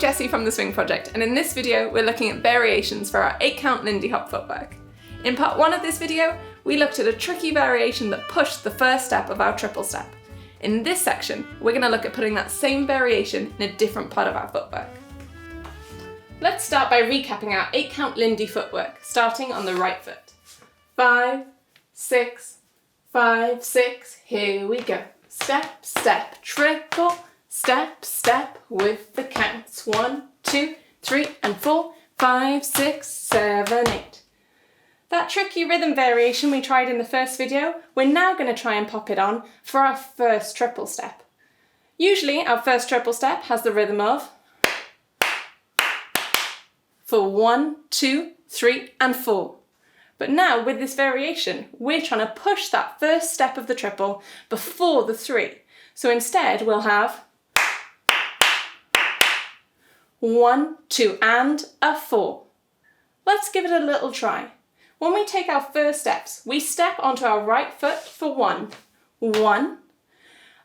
Jessie from the Swing Project, and in this video we're looking at variations for our 8-count Lindy Hop footwork. In part 1 of this video, we looked at a tricky variation that pushed the first step of our triple step. In this section, we're going to look at putting that same variation in a different part of our footwork. Let's start by recapping our 8-count Lindy footwork, starting on the right foot. 5, 6, 5, 6, here we go. Step, step, triple, step, step with the counts. 1, 2, 3 and 4, 5, 6, 7, 8. That tricky rhythm variation we tried in the first video, we're now going to try and pop it on for our first triple step. Usually our first triple step has the rhythm of for 1, 2, 3 and 4. But now with this variation, we're trying to push that first step of the triple before the 3. So instead we'll have 1, 2 and a 4. Let's give it a little try. When we take our first steps, we step onto our right foot for 1, 1.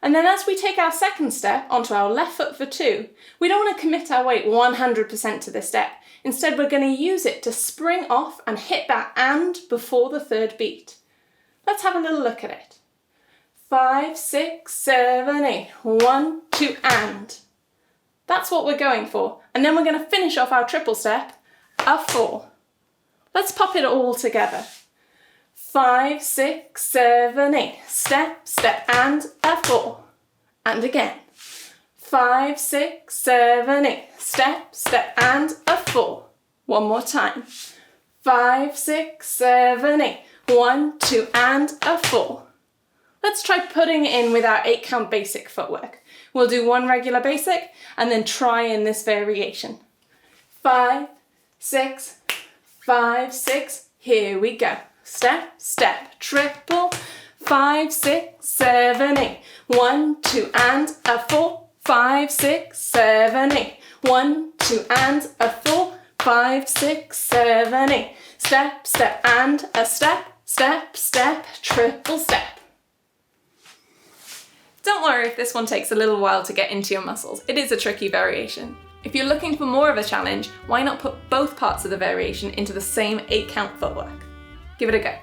And then as we take our second step onto our left foot for 2, we don't want to commit our weight 100% to this step. Instead, we're going to use it to spring off and hit that and before the third beat. Let's have a little look at it. 5, 6, 7, 8. 1, 2 and. That's what we're going for. And then we're going to finish off our triple step, a 4. Let's pop it all together. 5, 6, 7, 8. Step, step and a 4. And again. 5, 6, 7, 8. Step, step and a 4. One more time. 5, 6, 7, 8. 1, 2 and a 4. Let's try putting it in with our 8-count basic footwork. We'll do one regular basic and then try in this variation. 5, 6, 5, 6, here we go. Step, step, triple, 5, 6, 7, 8. 1, 2 and a 4. 5, 6, 7, 8. 1, 2 and a 4. 5, 6, 7, 8. Step, step and a step, step, step, triple step. Don't worry if this one takes a little while to get into your muscles. It is a tricky variation. If you're looking for more of a challenge, why not put both parts of the variation into the same 8-count footwork? Give it a go.